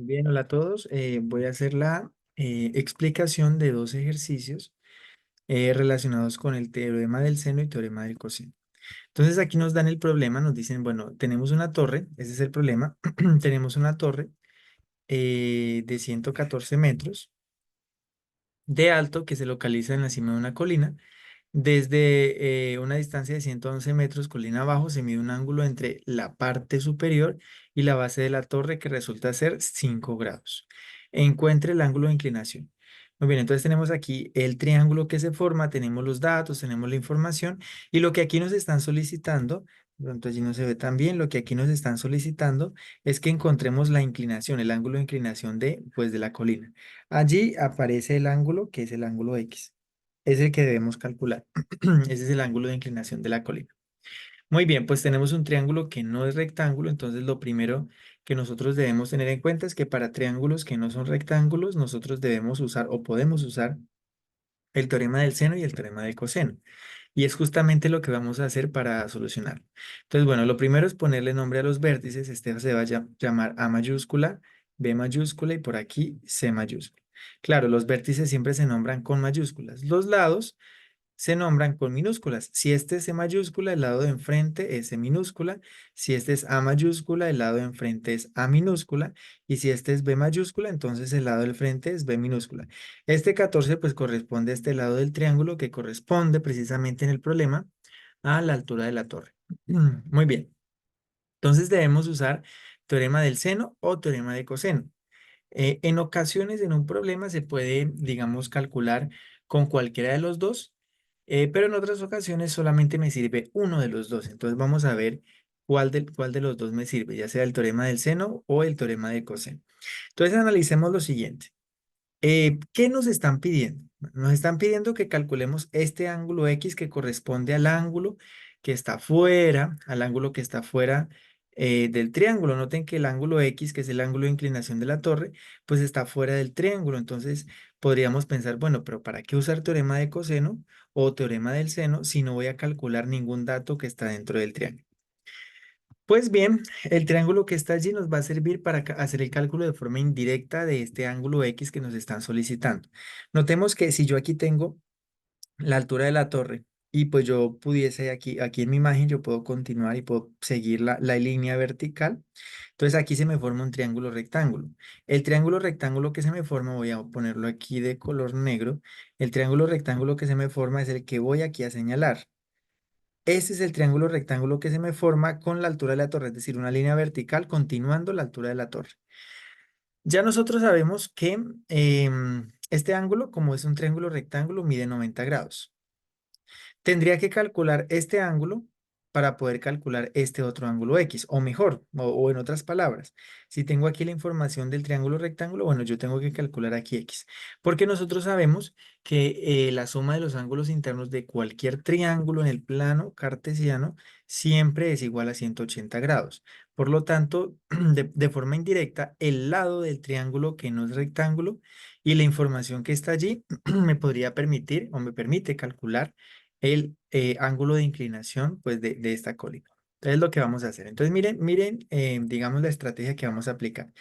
Bien, hola a todos. Voy a hacer la explicación de dos ejercicios relacionados con el teorema del seno y teorema del coseno. Entonces aquí nos dan el problema, nos dicen, bueno, tenemos una torre, ese es el problema, tenemos una torre de 114 metros de alto que se localiza en la cima de una colina. Desde una distancia de 111 metros colina abajo se mide un ángulo entre la parte superior y la base de la torre que resulta ser 5 grados. Encuentre el ángulo de inclinación. Muy bien, entonces tenemos aquí el triángulo que se forma, tenemos los datos, tenemos la información y lo que aquí nos están solicitando, de pronto allí no se ve tan bien, lo que aquí nos están solicitando es que encontremos la inclinación, el ángulo de inclinación de la colina. Allí aparece el ángulo que es el ángulo X. Es el que debemos calcular. Ese es el ángulo de inclinación de la colina. Muy bien, pues tenemos un triángulo que no es rectángulo, entonces lo primero que nosotros debemos tener en cuenta es que para triángulos que no son rectángulos, nosotros debemos usar o podemos usar el teorema del seno y el teorema del coseno. Y es justamente lo que vamos a hacer para solucionar. Entonces, bueno, lo primero es ponerle nombre a los vértices. Este se va a llamar A mayúscula, B mayúscula y por aquí C mayúscula. Claro, los vértices siempre se nombran con mayúsculas. Los lados se nombran con minúsculas. Si este es C mayúscula, el lado de enfrente es C minúscula. Si este es A mayúscula, el lado de enfrente es A minúscula. Y si este es B mayúscula, entonces el lado del frente es B minúscula. Este 14 pues corresponde a este lado del triángulo que corresponde precisamente en el problema a la altura de la torre. Muy bien. Entonces debemos usar teorema del seno o teorema de coseno. En ocasiones en un problema se puede, digamos, calcular con cualquiera de los dos, pero en otras ocasiones solamente me sirve uno de los dos. Entonces vamos a ver cuál de los dos me sirve, ya sea el teorema del seno o el teorema del coseno. Entonces analicemos lo siguiente. ¿Qué nos están pidiendo? Nos están pidiendo que calculemos este ángulo X que corresponde al ángulo que está fuera, al ángulo que está fuera del triángulo. Noten que el ángulo X, que es el ángulo de inclinación de la torre, pues está fuera del triángulo. Entonces podríamos pensar, bueno, pero ¿para qué usar teorema de coseno o teorema del seno si no voy a calcular ningún dato que está dentro del triángulo? Pues bien, el triángulo que está allí nos va a servir para hacer el cálculo de forma indirecta de este ángulo X que nos están solicitando. Notemos que si yo aquí tengo la altura de la torre y pues yo pudiese aquí en mi imagen, yo puedo continuar y puedo seguir la línea vertical. Entonces aquí se me forma un triángulo rectángulo. El triángulo rectángulo que se me forma, voy a ponerlo aquí de color negro. El triángulo rectángulo que se me forma es el que voy aquí a señalar. Este es el triángulo rectángulo que se me forma con la altura de la torre, es decir, una línea vertical continuando la altura de la torre. Ya nosotros sabemos que este ángulo, como es un triángulo rectángulo, mide 90 grados. Tendría que calcular este ángulo para poder calcular este otro ángulo X, o mejor, o en otras palabras, si tengo aquí la información del triángulo rectángulo, bueno, yo tengo que calcular aquí X, porque nosotros sabemos que la suma de los ángulos internos de cualquier triángulo en el plano cartesiano siempre es igual a 180 grados. Por lo tanto, de forma indirecta, el lado del triángulo que no es rectángulo y la información que está allí me podría permitir o me permite calcular el ángulo de inclinación pues, de esta colina. Entonces, lo que vamos a hacer. Entonces, miren, digamos la estrategia que vamos a aplicar.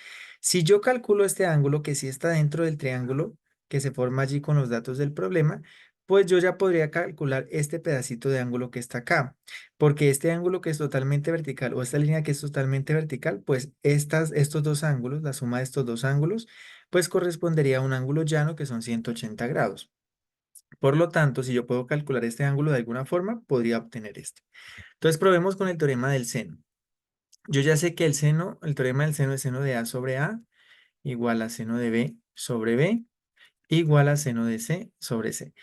Si yo calculo este ángulo que sí está dentro del triángulo que se forma allí con los datos del problema, pues yo ya podría calcular este pedacito de ángulo que está acá, porque este ángulo que es totalmente vertical o esta línea que es totalmente vertical, pues estos dos ángulos, la suma de estos dos ángulos, pues correspondería a un ángulo llano que son 180 grados. Por lo tanto, si yo puedo calcular este ángulo de alguna forma, podría obtener este. Entonces, probemos con el teorema del seno. Yo ya sé que el teorema del seno es seno de A sobre A igual a seno de B sobre B igual a seno de C sobre C.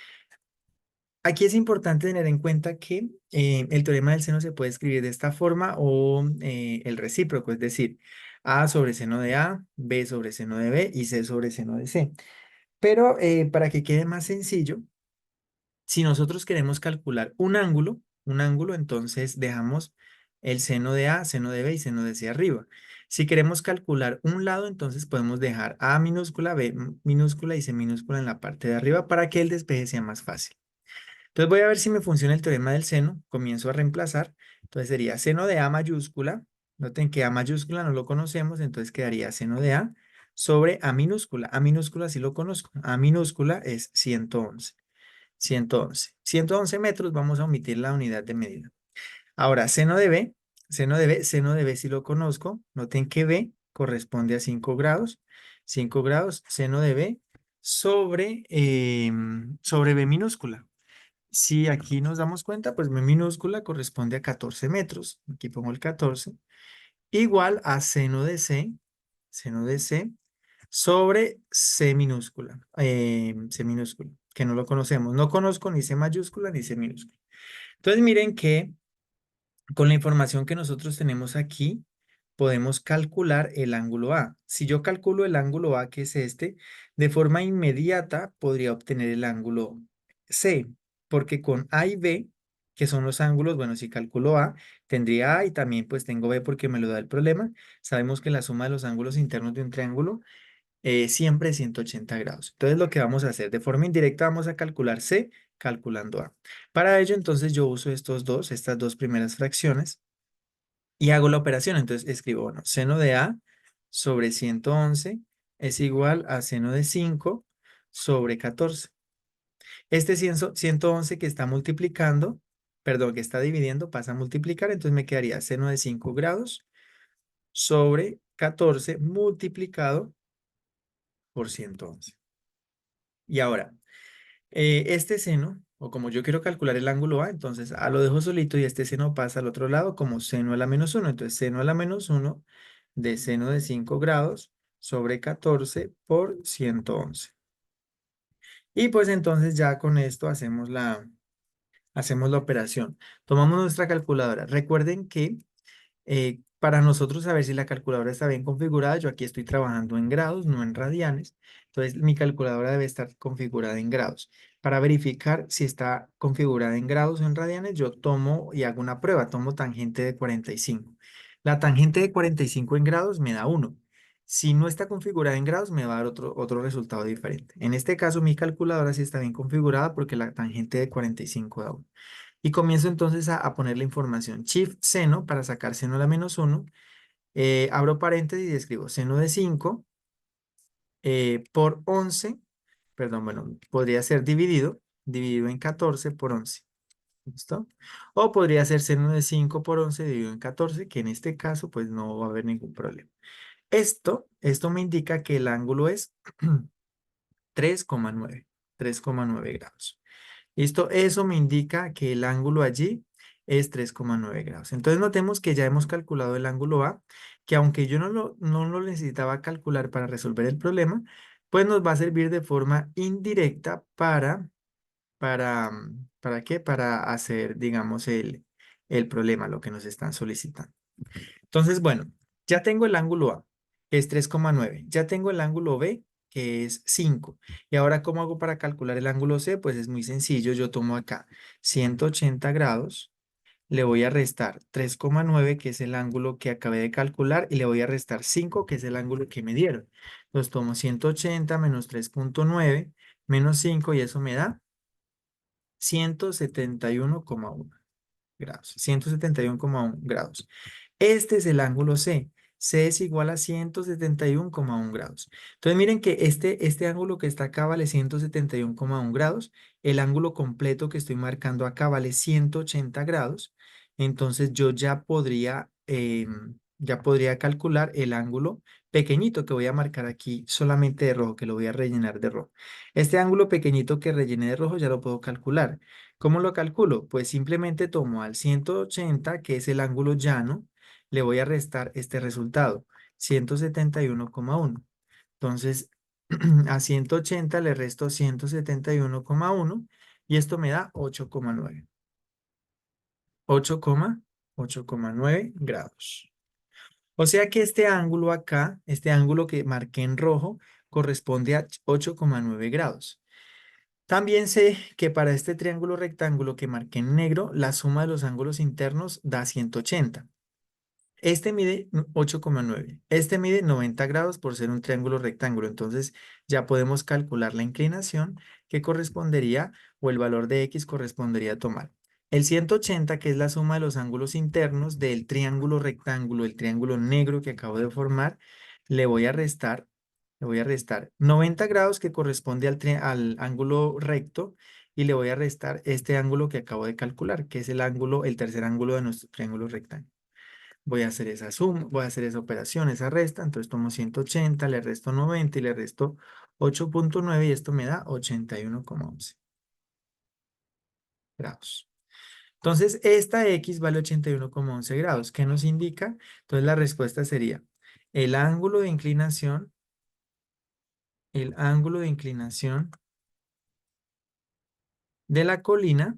Aquí es importante tener en cuenta que el teorema del seno se puede escribir de esta forma o el recíproco, es decir, A sobre seno de A, B sobre seno de B y C sobre seno de C. Pero para que quede más sencillo, si nosotros queremos calcular un ángulo, entonces dejamos el seno de A, seno de B y seno de C arriba. Si queremos calcular un lado, entonces podemos dejar A minúscula, B minúscula y C minúscula en la parte de arriba para que el despeje sea más fácil. Entonces voy a ver si me funciona el teorema del seno. Comienzo a reemplazar. Entonces sería seno de A mayúscula. Noten que A mayúscula no lo conocemos, entonces quedaría seno de A sobre A minúscula. A minúscula sí lo conozco. A minúscula es 111. 111. 111 metros, vamos a omitir la unidad de medida. Ahora, seno de B sí lo conozco. Noten que B corresponde a 5 grados. 5 grados, seno de B sobre B minúscula. Si aquí nos damos cuenta, pues B minúscula corresponde a 14 metros. Aquí pongo el 14. Igual a seno de C sobre C minúscula. C minúscula, que no lo conocemos. No conozco ni C mayúscula ni C minúscula. Entonces miren que con la información que nosotros tenemos aquí, podemos calcular el ángulo A. Si yo calculo el ángulo A, que es este, de forma inmediata podría obtener el ángulo C, porque con A y B, que son los ángulos, bueno, si calculo A, tendría A y también pues tengo B porque me lo da el problema. Sabemos que la suma de los ángulos internos de un triángulo siempre es 180 grados. Entonces lo que vamos a hacer de forma indirecta vamos a calcular C calculando A. Para ello entonces yo uso estas dos primeras fracciones y hago la operación. Entonces escribo, bueno, seno de A sobre 111 es igual a seno de 5 sobre 14. Este 111 que está multiplicando, perdón, que está dividiendo, pasa a multiplicar, entonces me quedaría seno de 5 grados sobre 14 multiplicado por 111. Y ahora, este seno, o como yo quiero calcular el ángulo A, entonces A lo dejo solito y este seno pasa al otro lado como seno a la menos 1. Entonces, seno a la menos 1 de seno de 5 grados sobre 14 por 111. Y pues entonces ya con esto hacemos la operación. Tomamos nuestra calculadora. Recuerden que para nosotros saber si la calculadora está bien configurada, yo aquí estoy trabajando en grados, no en radianes. Entonces, mi calculadora debe estar configurada en grados. Para verificar si está configurada en grados o en radianes, yo tomo y hago una prueba. Tomo tangente de 45. La tangente de 45 en grados me da 1. Si no está configurada en grados, me va a dar otro resultado diferente. En este caso, mi calculadora sí está bien configurada porque la tangente de 45 da 1. Y comienzo entonces a poner la información. Shift seno para sacar seno a la menos 1. Abro paréntesis y escribo seno de 5 por 11. Perdón, bueno, podría ser dividido en 14 por 11. ¿Listo? O podría ser seno de 5 por 11 dividido en 14, que en este caso pues no va a haber ningún problema. Esto me indica que el ángulo es 3,9, 3,9 grados. ¿Listo? Eso me indica que el ángulo allí es 3,9 grados. Entonces notemos que ya hemos calculado el ángulo A, que aunque yo no lo necesitaba calcular para resolver el problema, pues nos va a servir de forma indirecta ¿para qué? Para hacer, digamos, el problema, lo que nos están solicitando. Entonces, bueno, ya tengo el ángulo A, que es 3,9. Ya tengo el ángulo B, que es 5. Y ahora, ¿cómo hago para calcular el ángulo C? Pues es muy sencillo. Yo tomo acá 180 grados, le voy a restar 3,9, que es el ángulo que acabé de calcular, y le voy a restar 5, que es el ángulo que me dieron. Entonces tomo 180 menos 3,9 menos 5, y eso me da 171,1 grados. 171,1 grados. Este es el ángulo C. C es igual a 171,1 grados. Entonces miren que este ángulo que está acá vale 171,1 grados. El ángulo completo que estoy marcando acá vale 180 grados. Entonces yo ya podría calcular el ángulo pequeñito que voy a marcar aquí solamente de rojo, que lo voy a rellenar de rojo. Este ángulo pequeñito que rellené de rojo ya lo puedo calcular. ¿Cómo lo calculo? Pues simplemente tomo al 180, que es el ángulo llano, le voy a restar este resultado, 171,1. Entonces, a 180 le resto 171,1 y esto me da 8,9. 8,9 grados. O sea que este ángulo acá, este ángulo que marqué en rojo, corresponde a 8,9 grados. También sé que para este triángulo rectángulo que marqué en negro, la suma de los ángulos internos da 180. Este mide 8,9. Este mide 90 grados por ser un triángulo rectángulo. Entonces ya podemos calcular la inclinación que correspondería o el valor de X correspondería a tomar. El 180, que es la suma de los ángulos internos del triángulo rectángulo, el triángulo negro que acabo de formar, le voy a restar Le voy a restar 90 grados que corresponde al ángulo recto y le voy a restar este ángulo que acabo de calcular, que es el ángulo, el tercer ángulo de nuestro triángulo rectángulo. Voy a hacer esa suma, voy a hacer esa operación, esa resta. Entonces tomo 180, le resto 90 y le resto 8,9 y esto me da 81,11 grados. Entonces esta X vale 81,11 grados. ¿Qué nos indica? Entonces la respuesta sería el ángulo de inclinación, el ángulo de inclinación de la colina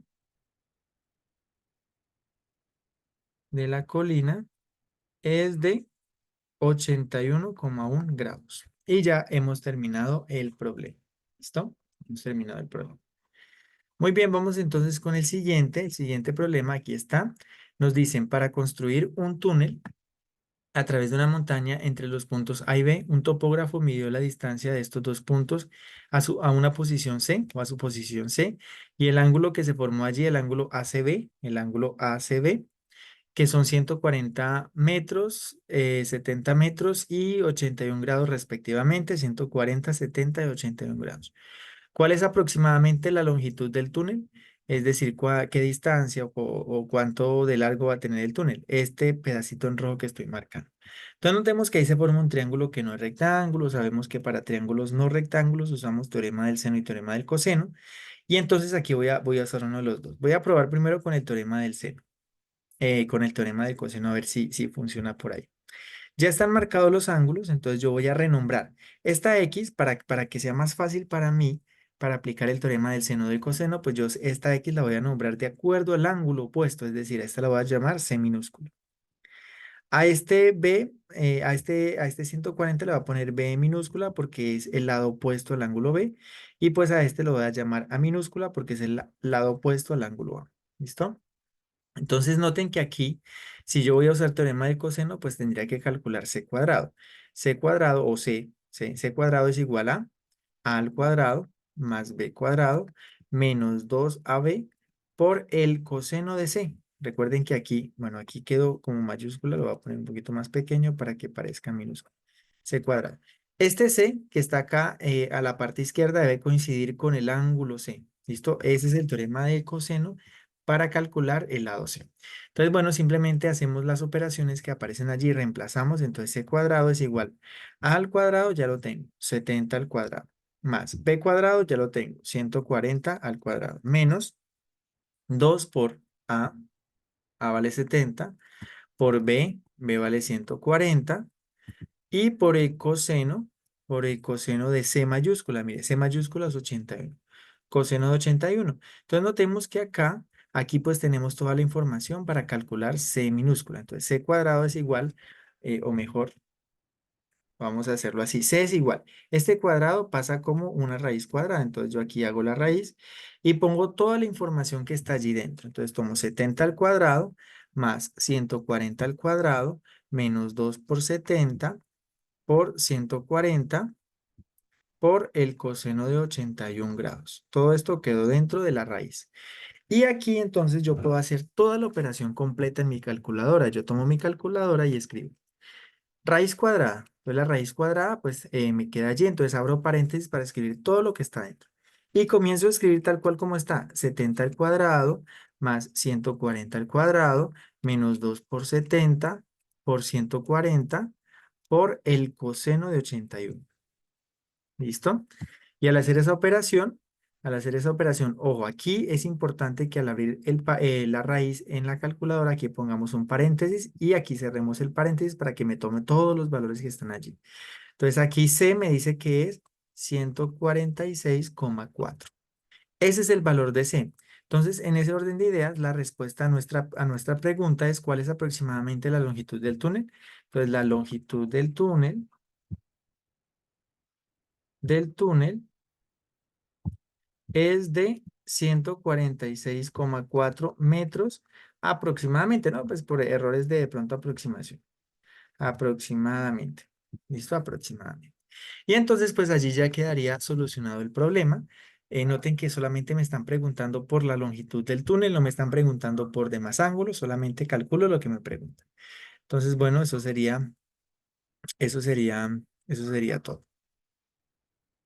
es de 81,1 grados. Y ya hemos terminado el problema. ¿Listo? Hemos terminado el problema. Muy bien, vamos entonces con el siguiente problema. Aquí está. Nos dicen, para construir un túnel a través de una montaña entre los puntos A y B, un topógrafo midió la distancia de estos dos puntos a una posición C o a su posición C y el ángulo que se formó allí, el ángulo ACB, que son 140 metros, 70 metros y 81 grados respectivamente, 140, 70 y 81 grados. ¿Cuál es aproximadamente la longitud del túnel? Es decir, qué distancia o cuánto de largo va a tener el túnel. Este pedacito en rojo que estoy marcando. Entonces notemos que ahí se forma un triángulo que no es rectángulo. Sabemos que para triángulos no rectángulos usamos teorema del seno y teorema del coseno. Y entonces aquí voy a usar uno de los dos. Voy a probar primero con el teorema del seno, con el teorema del coseno, a ver si funciona por ahí. Ya están marcados los ángulos, entonces yo voy a renombrar esta X para que sea más fácil para mí, para aplicar el teorema del seno del coseno, pues yo esta X la voy a nombrar de acuerdo al ángulo opuesto, es decir, a esta la voy a llamar C minúsculo. A este B, a este 140 le voy a poner B minúscula porque es el lado opuesto al ángulo B, y pues a este lo voy a llamar A minúscula porque es el lado opuesto al ángulo A. ¿Listo? Entonces noten que aquí, si yo voy a usar teorema del coseno, pues tendría que calcular c cuadrado. C cuadrado o C cuadrado es igual a al cuadrado más b cuadrado menos 2ab por el coseno de c. Recuerden que aquí, bueno, aquí quedó como mayúscula, lo voy a poner un poquito más pequeño para que parezca minúscula. C cuadrado. Este C que está acá a la parte izquierda debe coincidir con el ángulo C. ¿Listo? Ese es el teorema del coseno para calcular el lado C. Entonces, bueno, simplemente hacemos las operaciones que aparecen allí, reemplazamos. Entonces, C cuadrado es igual a al cuadrado, ya lo tengo, 70 al cuadrado, más B cuadrado, ya lo tengo, 140 al cuadrado, menos 2 por A vale 70, por B vale 140, y por el coseno de C mayúscula, mire, C mayúscula es 81, coseno de 81. Entonces notemos que acá, aquí pues tenemos toda la información para calcular C minúscula. Entonces C cuadrado es igual, o mejor, vamos a hacerlo así. C es igual. Este cuadrado pasa como una raíz cuadrada. Entonces yo aquí hago la raíz y pongo toda la información que está allí dentro. Entonces tomo 70 al cuadrado más 140 al cuadrado menos 2 por 70 por 140 por el coseno de 81 grados. Todo esto quedó dentro de la raíz. Y aquí entonces yo puedo hacer toda la operación completa en mi calculadora. Yo tomo mi calculadora y escribo raíz cuadrada. Entonces la raíz cuadrada pues me queda allí. Entonces abro paréntesis para escribir todo lo que está dentro. Y comienzo a escribir tal cual como está. 70 al cuadrado más 140 al cuadrado menos 2 por 70 por 140 por el coseno de 81. ¿Listo? Y al hacer esa operación, ojo, aquí es importante que al abrir la raíz en la calculadora, aquí pongamos un paréntesis y aquí cerremos el paréntesis para que me tome todos los valores que están allí. Entonces aquí C me dice que es 146,4. Ese es el valor de C. Entonces, en ese orden de ideas, la respuesta a nuestra pregunta es ¿cuál es aproximadamente la longitud del túnel? Entonces, la longitud del túnel es de 146,4 metros aproximadamente, ¿no? Pues por errores de pronto aproximación. Aproximadamente. ¿Listo? Aproximadamente. Y entonces, pues allí ya quedaría solucionado el problema. Noten que solamente me están preguntando por la longitud del túnel, no me están preguntando por demás ángulos, solamente calculo lo que me preguntan. Entonces, bueno, eso sería todo.